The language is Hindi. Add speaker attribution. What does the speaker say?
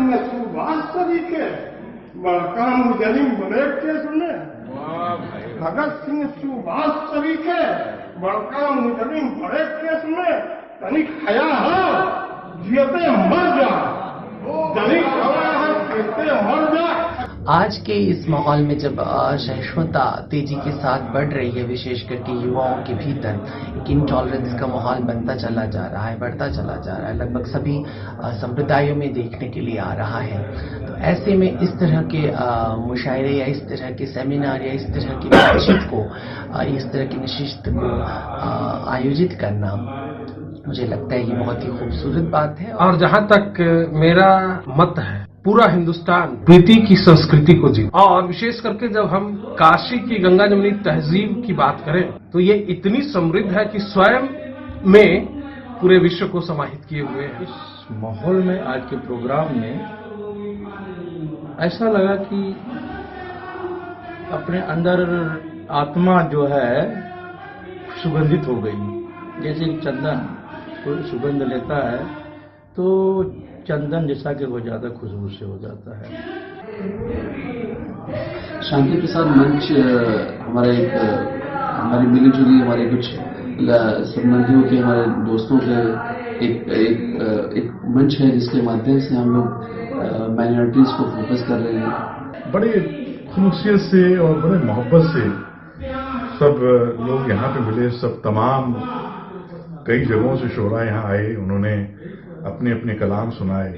Speaker 1: सिंह सुभाष के बड़का मुजरिम बड़े केस में, भगत सिंह सुभाष के बड़का मुजरिम बड़े केस में तनिक हया है जियते मर जा, तनिक हया है जियते मर जा।
Speaker 2: आज के इस माहौल में जब असहिष्णुता तेजी के साथ बढ़ रही है, विशेष करके युवाओं के भीतर एक इंटॉलरेंस का माहौल बनता चला जा रहा है, बढ़ता चला जा रहा है, लगभग सभी संप्रदायों में देखने के लिए आ रहा है। तो ऐसे में इस तरह के मुशायरे या इस तरह के सेमिनार या इस तरह की बातचीत को, इस तरह की नशिस्त को आयोजित करना, मुझे लगता है ये बहुत ही खूबसूरत बात है।
Speaker 3: और जहां तक मेरा मत है, पूरा हिंदुस्तान प्रीति की संस्कृति को जी, और विशेष करके जब हम काशी की गंगा जमुनी तहजीब की बात करें तो ये इतनी समृद्ध है कि स्वयं में पूरे विश्व को समाहित किए हुए हैं।
Speaker 4: इस माहौल में आज के प्रोग्राम में ऐसा लगा कि अपने अंदर आत्मा जो है सुगंधित हो गई। जैसे चंदन कोई सुगंध लेता है तो चंदन जैसा कि हो जाता है, खुशबू से हो जाता है।
Speaker 5: शांति प्रसाद मंच हमारी मिलीजुली हमारे कुछ संबंधियों के, हमारे दोस्तों के एक मंच है जिसके माध्यम से हम लोग माइनॉरिटीज को फोकस कर रहे हैं।
Speaker 6: बड़े खुशूसियत से और बड़े मोहब्बत से सब लोग यहाँ पे मिले। सब तमाम कई जगहों से शोरा यहाँ आए, उन्होंने अपने अपने कलाम सुनाए।